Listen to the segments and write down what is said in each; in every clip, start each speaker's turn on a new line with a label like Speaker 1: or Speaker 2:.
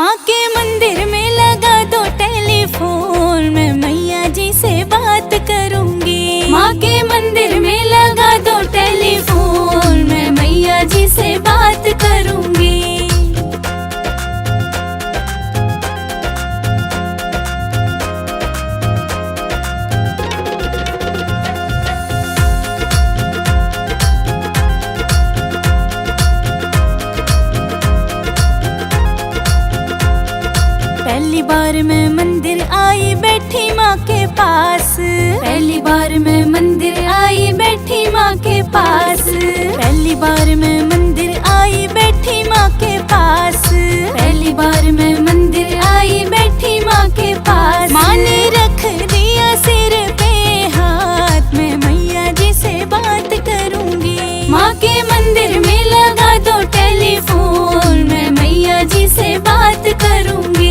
Speaker 1: माँ के मंदिर में लगा दो टेलीफोन, मैं मैया जी से बात करूंगी। माँ के मंदिर में लगा दो टेलीफोन, मैं मैया जी से बात करूंगी। पहली बार मैं मंदिर आई बैठी माँ के पास, पहली बार मैं मंदिर आई बैठी माँ के पास, पहली बार मैं मंदिर आई बैठी माँ के पास, पहली बार मैं मंदिर आई बैठी माँ के पास। माँ ने रख दिया सिर पे हाथ, मैं मैया जी से बात करूंगी। माँ के मंदिर में लगा दो टेलीफोन, मैं मैया जी से बात करूंगी।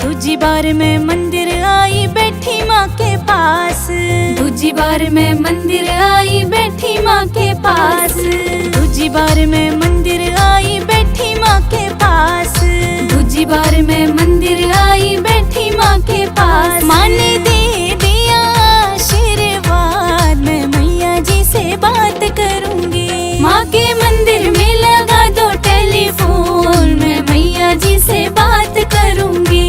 Speaker 1: दूजी बार मैं मंदिर आई बैठी माँ के पास, दूजी बार मैं मंदिर आई बैठी माँ के पास, दूजी बार मैं मंदिर आई बैठी माँ के पास, दूजी बार मैं मंदिर आई बैठी माँ के पास। माँ ने दे दिया आशीर्वाद, मैं मैया जी से बात करूंगी। माँ के मंदिर में लगा दो टेलीफोन, मैं मैया जी से बात करूंगी।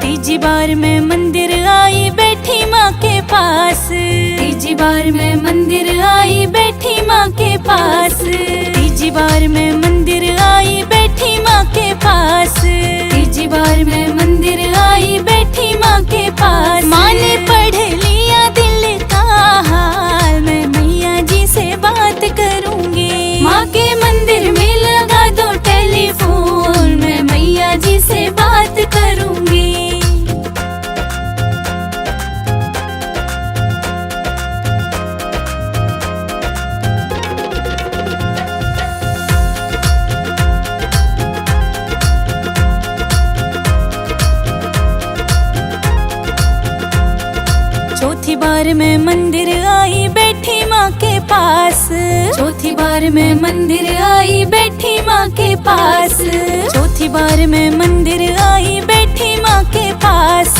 Speaker 1: तीजी बार मैं मंदिर आई बैठी माँ के पास, तीजी बार मैं मंदिर आई बैठी माँ के पास, तीजी बार मैं मंदिर आई बैठी माँ के पास, तीजी बार मैं मंदिर आई बैठी माँ के पास। माँ ने पढ़ लिया दिल का हाल, मैं मैया जी से बात करूंगी। माँ के मंदिर में लगा दो टेलीफोन, मैं मैया जी से बात करूंगी। चौथी बार मैं मंदिर आई बैठी माँ के पास, चौथी बार मैं मंदिर आई बैठी माँ के पास, चौथी बार मैं मंदिर आई बैठी माँ के पास,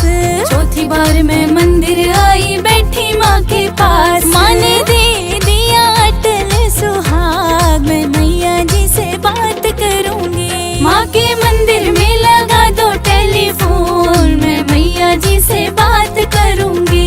Speaker 1: चौथी बार मैं मंदिर आई बैठी माँ के पास। माँ ने दे दिया अटल सुहाग, मैं मैया जी से बात करूंगी। माँ के मंदिर में लगा दो टेलीफोन, मैं मैया जी से बात करूंगी।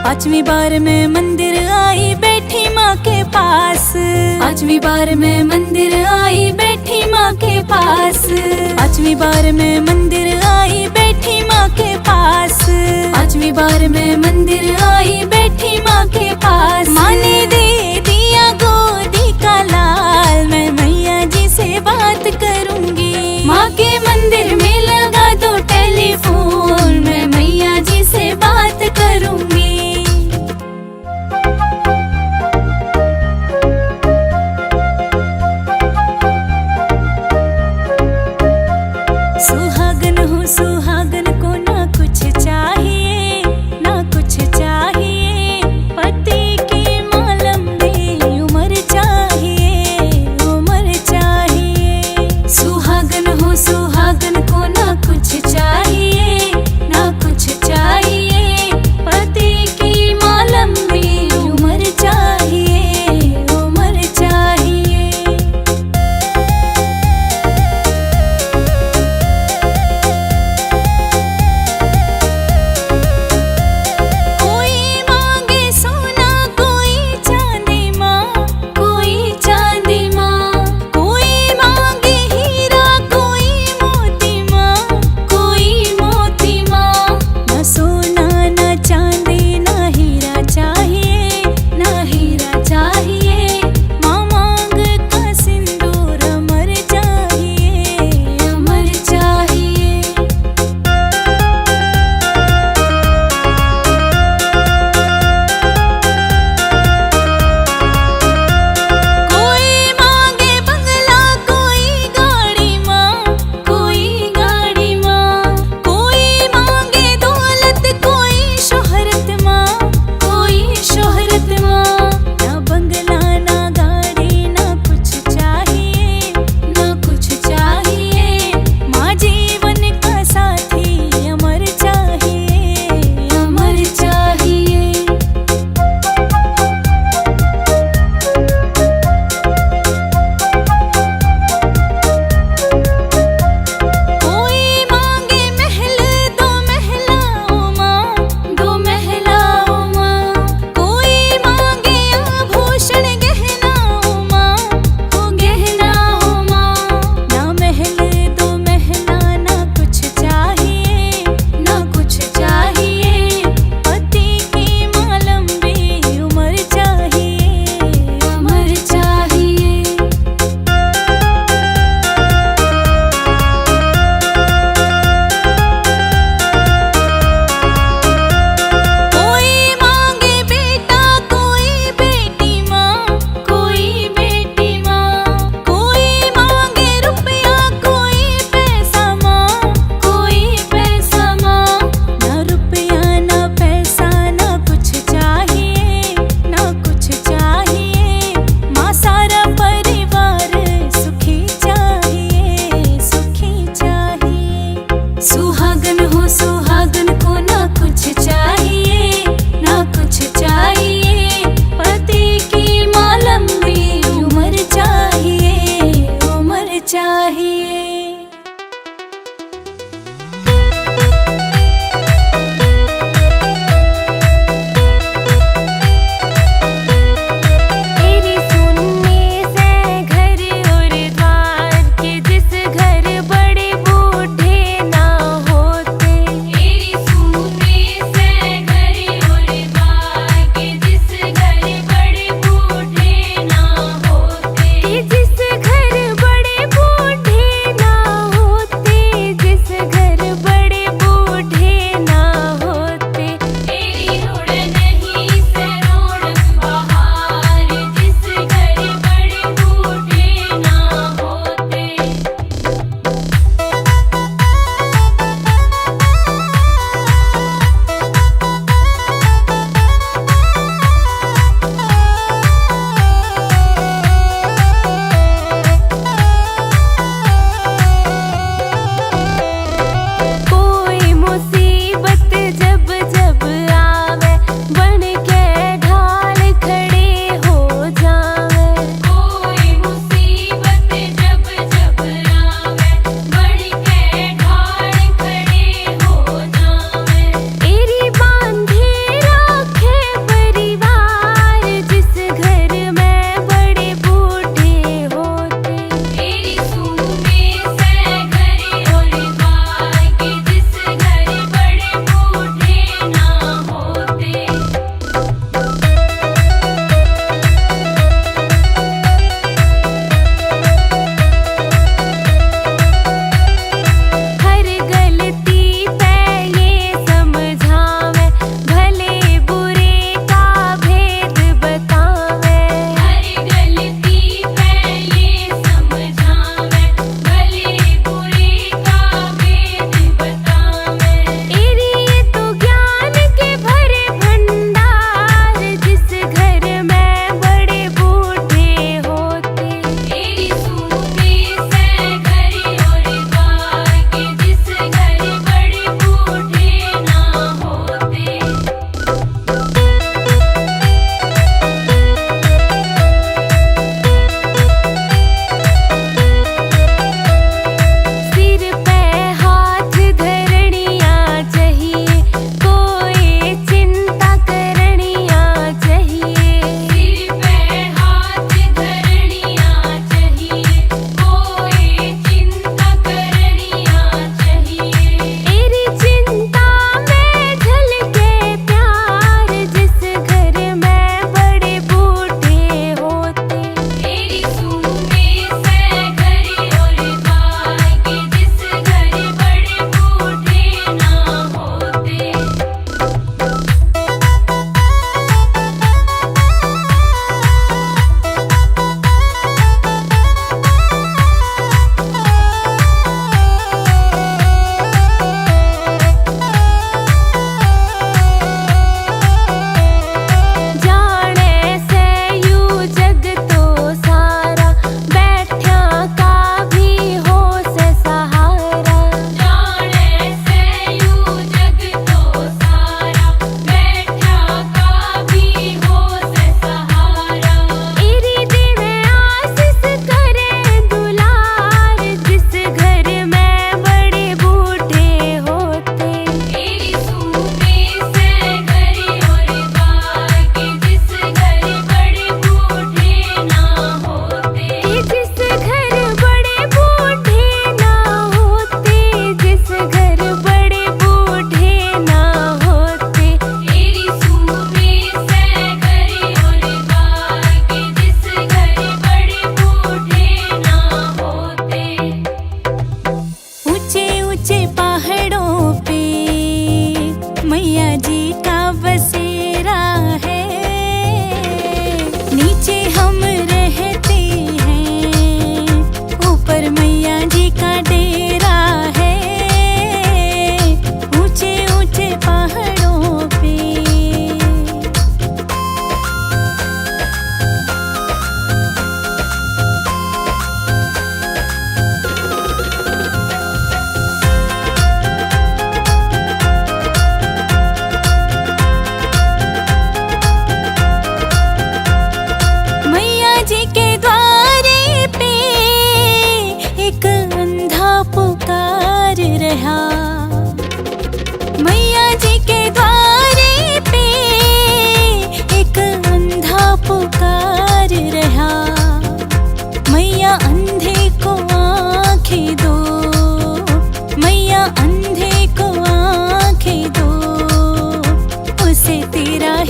Speaker 1: पांचवी बार मैं मंदिर आई बैठी माँ के पास, पांचवी बार मैं मंदिर आई बैठी माँ के पास, पांचवी बार मैं मंदिर आई बैठी माँ के पास, पांचवी बार मैं मंदिर आई बैठी माँ के पास। माँ ने दे दिया गोदी का लाल, मैं मैया जी से बात करूंगी। माँ के मंदिर में लगा दो टेलीफोन, मैं मैया जी से बात करूंगी। सुहागन हूँ सुहागन को ना कुछ चाहिए, ना कुछ चाहिए।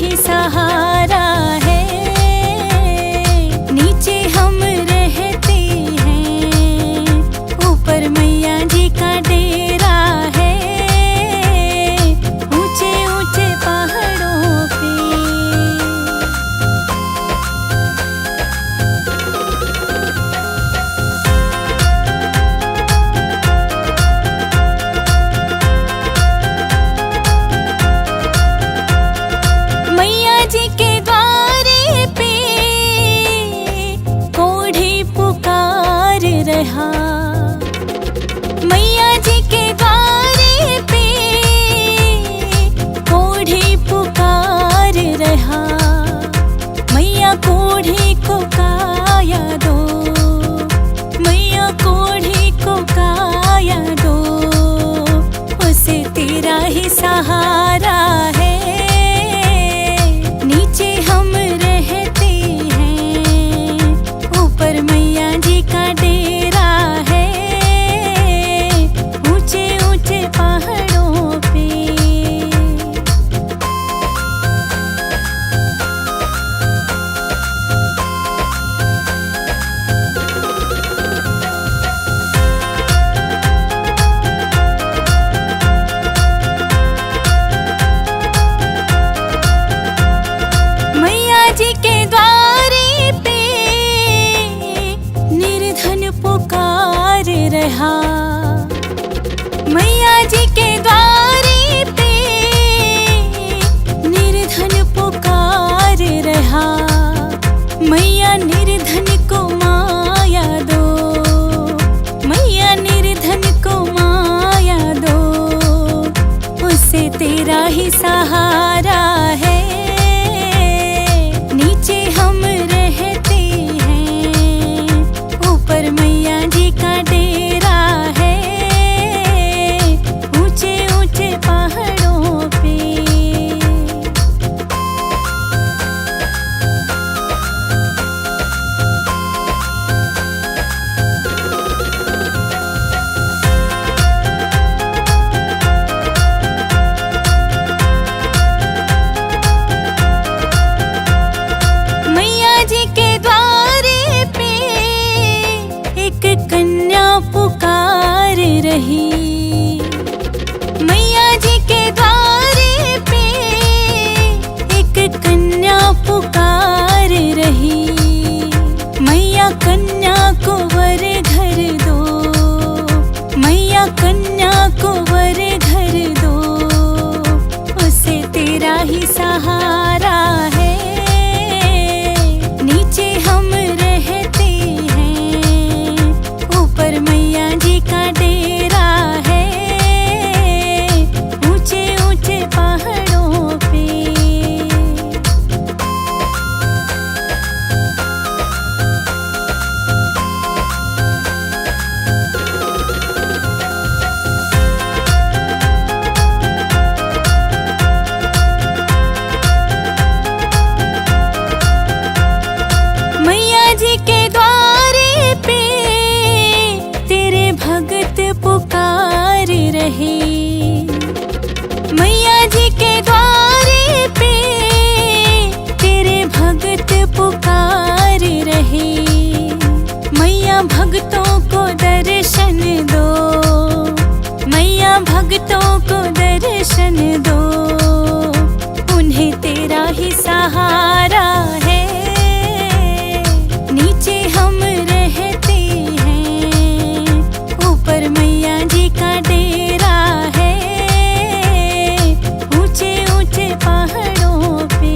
Speaker 1: ही सहारा है। नीचे हम रहते हैं, ऊपर मैया जी का डेरा है, ऊंचे ऊंचे पहाड़ों पे। मैया जी के द्वारे पे कोढ़ी पुकार रहा, मैया जी के द्वारे पे कोढ़ी पुकार रहा। मैया कोढ़ी को काया दो, मैया कोढ़ी को काया दो, उसे तेरा ही सहारा है। नीचे हम रहते हैं, ऊपर मैया जी का डेरा है, ऊंचे ऊंचे पहाड़ों पे। मैया जी के द्वारे पे निर्धन पुकार रहा, मैया जी के द्वारे पे निर्धन पुकार रहा। मैया निर्धन को माया दो, मैया निर्धन को माया दो, उसे तेरा ही सहारा है। नीचे हम रहते हैं, ऊपर मैया जी का डेरा है, ऊंचे ऊंचे पहाड़ों पे। मैया जी के द्वारे पे एक कन्या पुकार रही, मैया जी के द्वारे पे एक कन्या पुकार रही। मैया कन्या को वर घर दो, मैया कन्या को वर घर दो, उसे तेरा ही सहारा है। नीचे हम रहते हैं, ऊपर मैया जी का डेरा है, ऊंचे ऊंचे पहाड़ों पे। मैया जी के द्वारे पे तेरे भगत पुकार रहे, मैया जी के द्वारे पे तेरे भगत पुकार रहे। मैया भगतों को दर्शन दो, मैया भगतों को दर्शन दो, उन्हें तेरा ही सहारा है। नीचे हम रहते हैं, ऊपर मैया जी का डेरा है, ऊंचे ऊंचे पहाड़ों पे।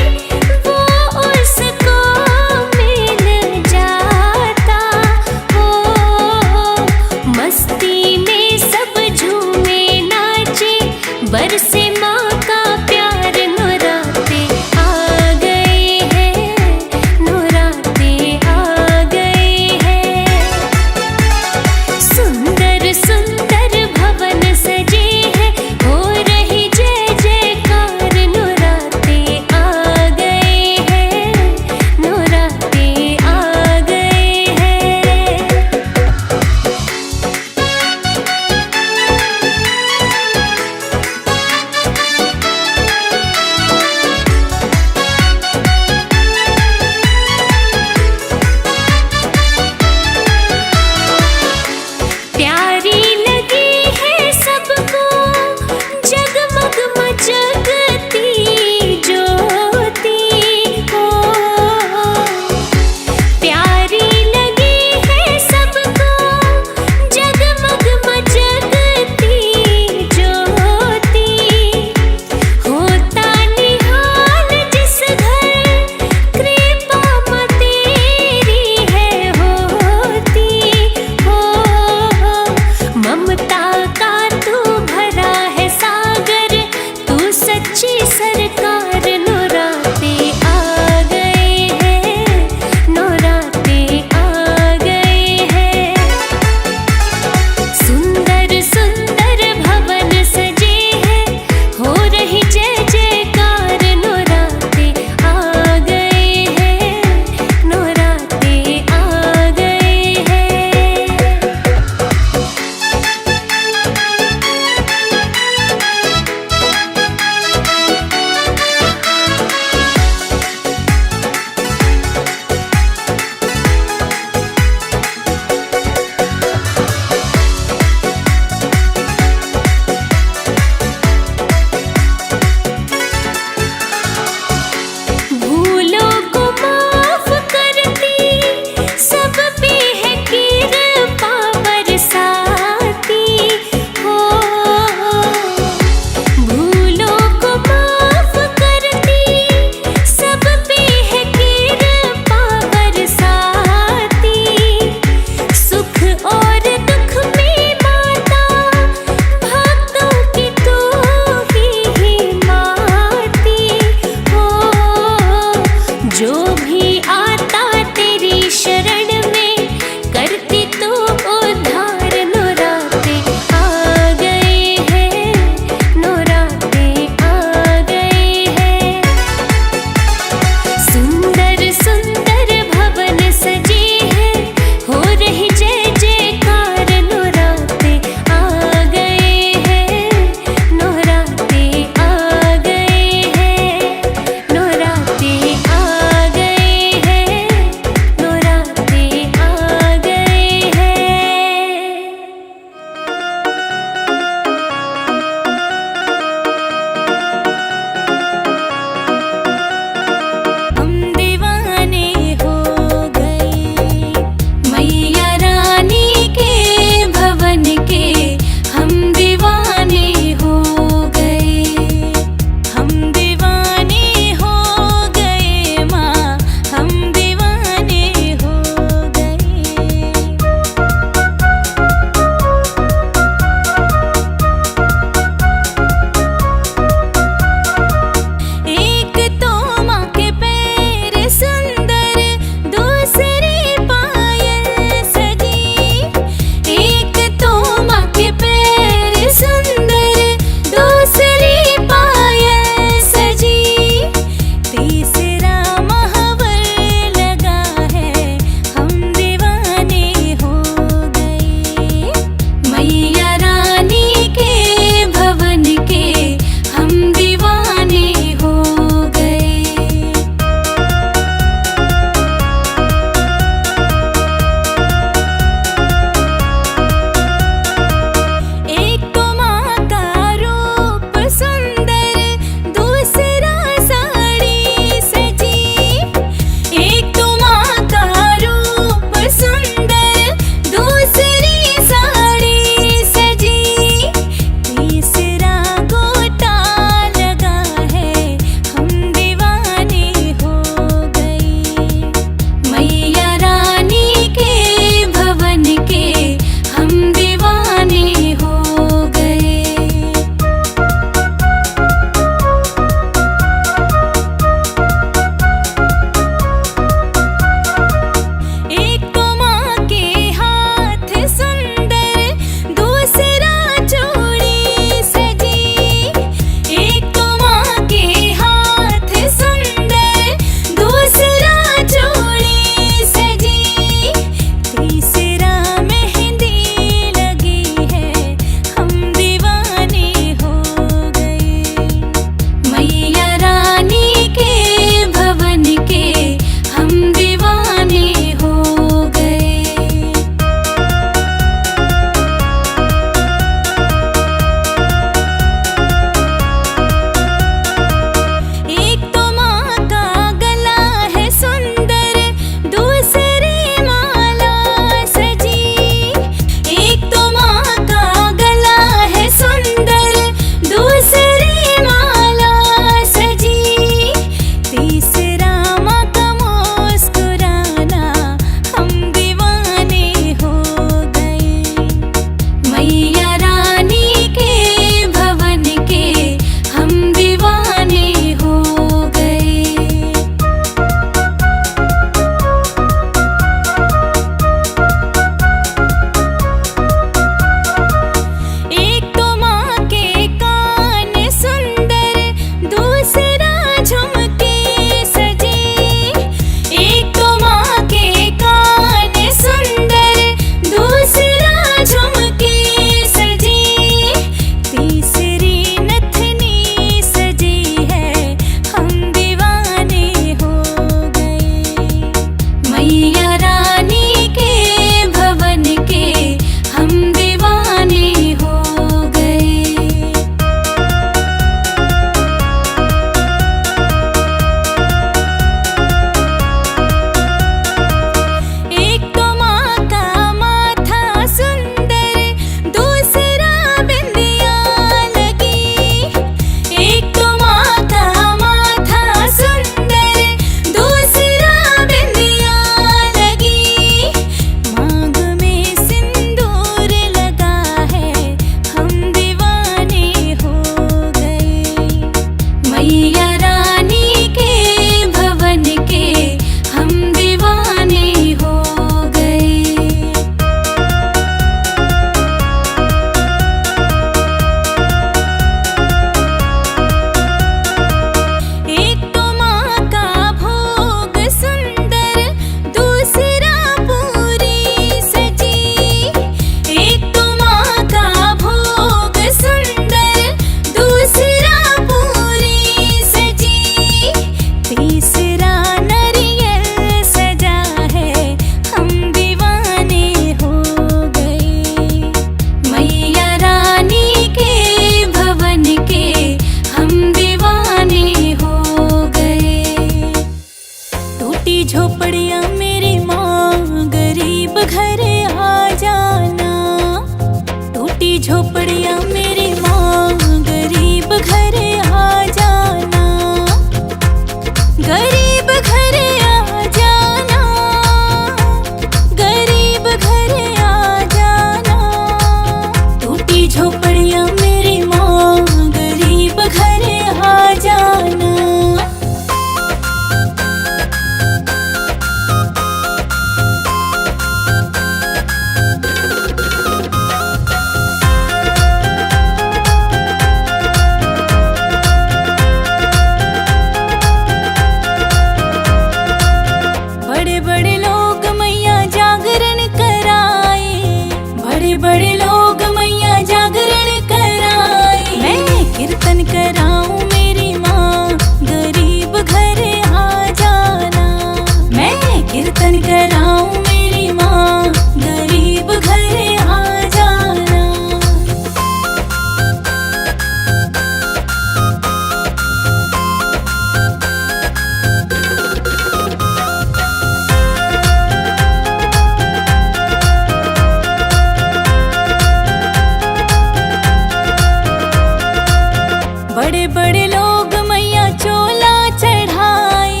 Speaker 1: लोग मैया चोला चढ़ाए,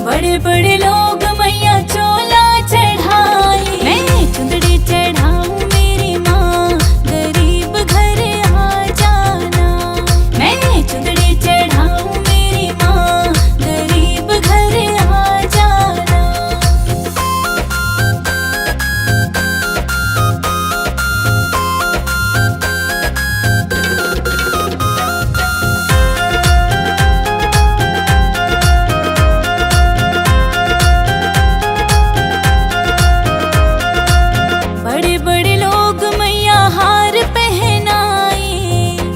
Speaker 1: बड़े बड़े लोग मैया चोला चढ़ाए। मैं चुंदड़ी चढ़ाऊं मेरी माँ, गरीब घर आ जाना। मैं चुंदड़ी चढ़ाऊं मेरी माँ, गरीब घर आ जाना। बड़े बड़े लोग मैया हार पहनाए,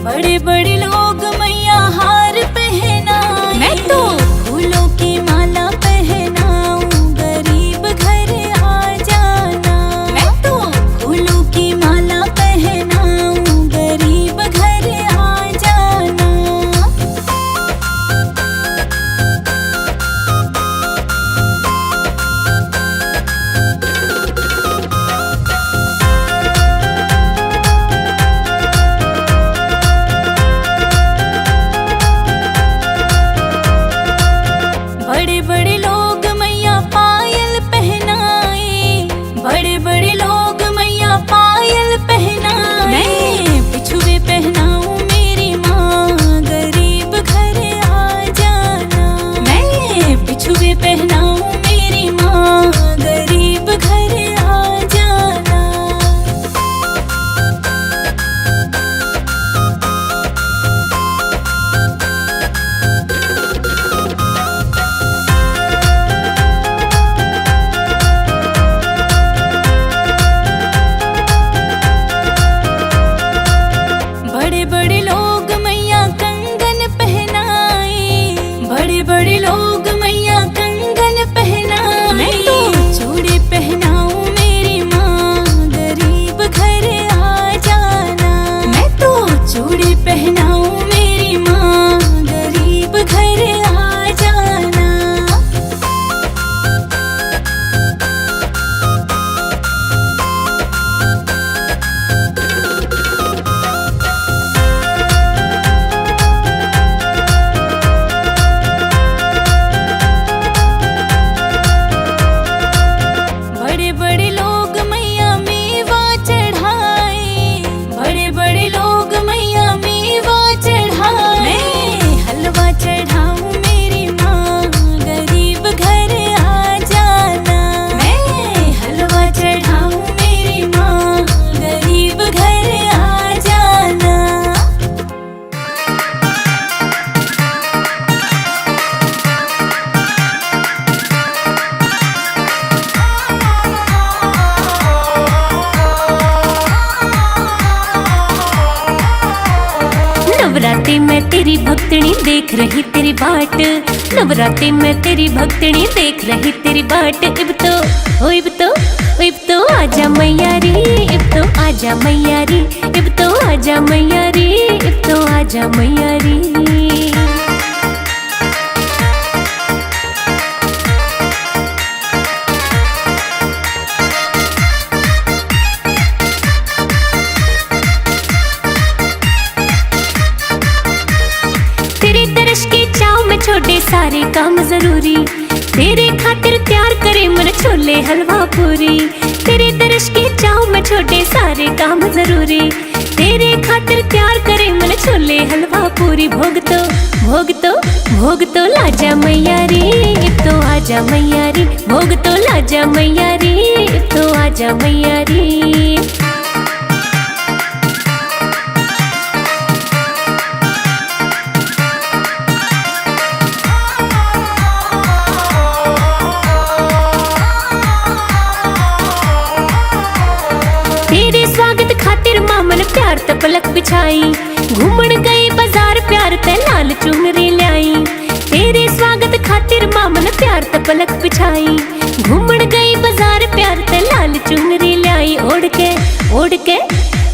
Speaker 1: बड़े बड़े लोग मैया हार पहनाए। मैं तो फूलों की माला पहनाऊं, गरीब घर आ जाना। मैं तो फूलों की माला पहनाऊं, गरीब घर आ जाना। बड़े बड़े लोग मैया पायल पहनाए, बड़े बड़े लोग मैया पायल पहनाए। मैं बिछुए पहनाऊं मेरी माँ, गरीब घर आ जाना। मैं बिछुए पहनाऊं मेरी माँ, गरीब घर आ जाना। बड़े बड़े लोग मैया कंगन पहनाए, बड़े बड़े लोग मैया कंगन पहनाए। मैं तो चूड़ी पहनाऊं मेरी माँ, गरीब घर आ जाना। मैं तो चूड़ी पहनाऊं मेरी माँ, गरीब घर आ जाना। बड़े बड़े लोग मैया मेवा चढ़ाए, बड़े बड़े लोग मैया मेवा चढ़ाए। मैं हलवा चढ़ाऊं मेरी माँ, गरीब घर आ जाना। मैं हलवा चढ़ाऊं मेरी माँ, गरीब घर आ जाना।
Speaker 2: नवरात्रि में तेरी भक्तनी देख रही तेरी बाट, नवरात्रि में तेरी भक्तनी देख रही तेरी बाट। इब तो आजा मैया रे, इब तो आजा मैया रे, इब तो आजा मैया रे, इब तो आजा मैया रे। तेरे दर्श के चाव में छोटे सारे काम जरूरी, तेरे खातिर तैयार करे मन छोले हलवा पूरी। तेरे दर्श के चाव में छोटे सारे काम जरूरी, तेरे खातिर तैयार करे मन छोले हलवा पूरी। भोग तो लाजा मैया रे, इब तो आजा मैया रे। भोग तो लाजा मैया रे, इब तो आजा मैया रे। तेरे स्वागत खातिर मामन प्यार त पलक बिछाई, घूमन गई बाजार प्यार ते लाल चुनरी लाई। तेरे स्वागत खातिर मामन प्यार त पलक बिछाई, घूमन गई बाजार प्यार ते लाल चुनरी लाई।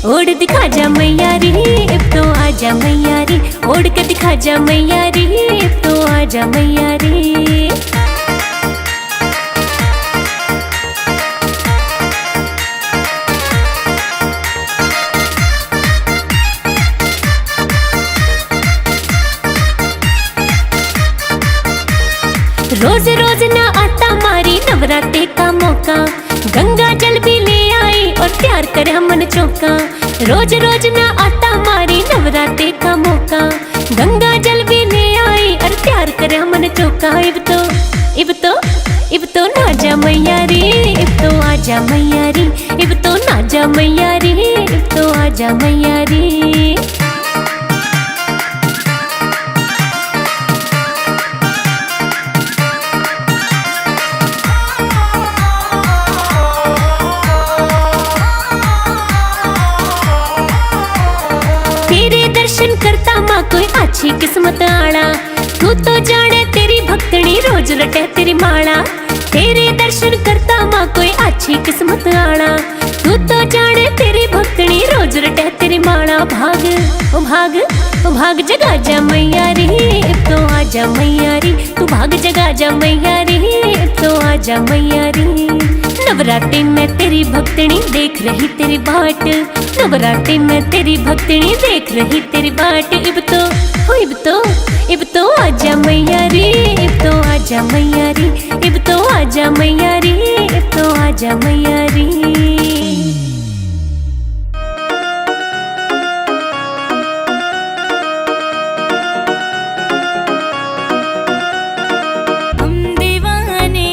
Speaker 2: ओढ़ दिखा जा मैया रे, अब तो आजा मैया रे। ओढ़ के दिखा जा मैया रे, अब तो आजा मैया रे। रोज रोज ना आता मारी नवरात्रि का मौका, गंगा जल भी ले आई और तैयार करे मन चौका। रोज रोज ना आता मारी नवरात्रि का मौका, गंगा जल भी ले आई और तैयार करे मन चौका। इब तो ना जा मैया रे, इब तो आजा मैया रे, इब तो ना जा मैया रे, इब तो आजा मैया रे। तेरे दर्शन करता माँ कोई अच्छी किस्मत आड़ा, तू तो जाने तेरी भक्तनी रोज रटे तेरी माला। तेरे दर्शन करता माँ कोई अच्छी किस्मत आड़ा, तू तो जाने तेरी भक्तनी रोज रटे तेरी माला। भाग ओ भाग ओ भाग जगा जा मैया रे, अब तो आजा मैया रे, तू भाग जगा जा मैया रे, अब तो आजा मैया रे। नवरात्रि में तेरी भक्तनी देख रही तेरी बाट, नवरात्रि में तेरी भक्तनी देख रही तेरी बाट। इब तो आजा मैया रे, इब तो आजा मैया रे, इब तो आजा मैया रे, इब तो आजा मैया रे।
Speaker 1: हम दीवाने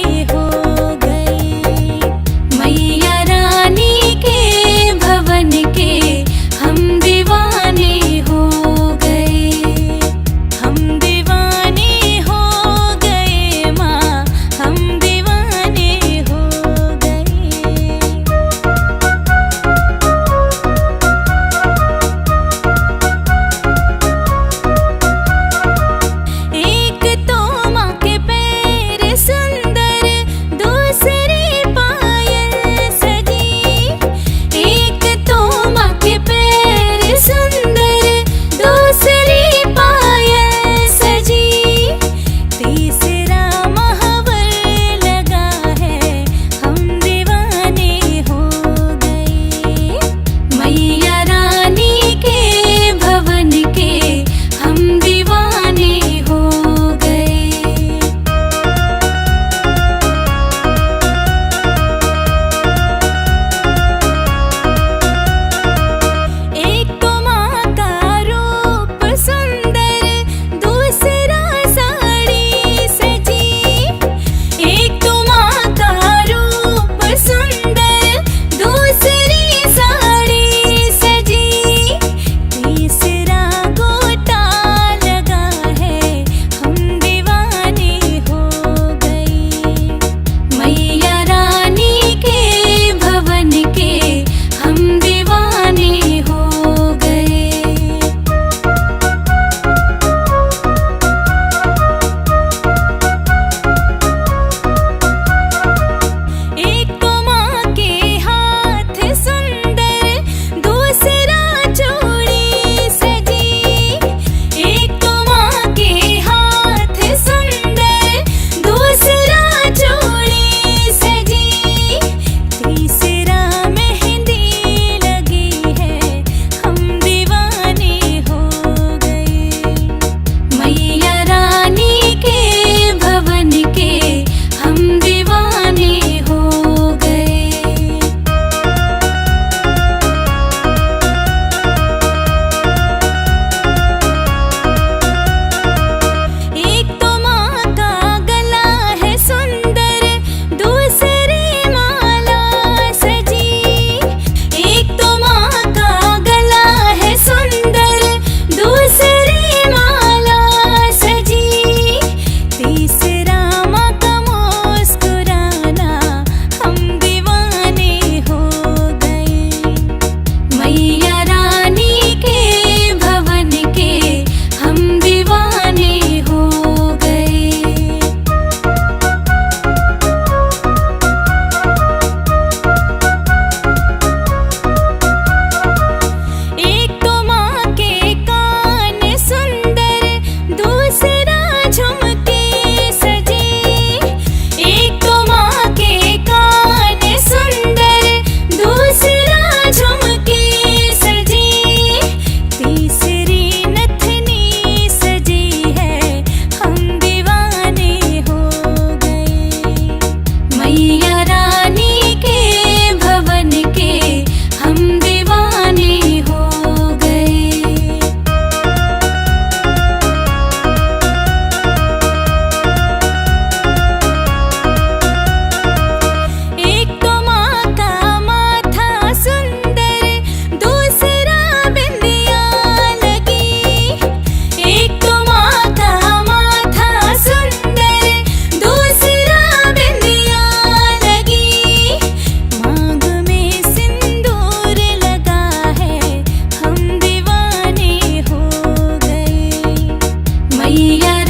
Speaker 1: मैया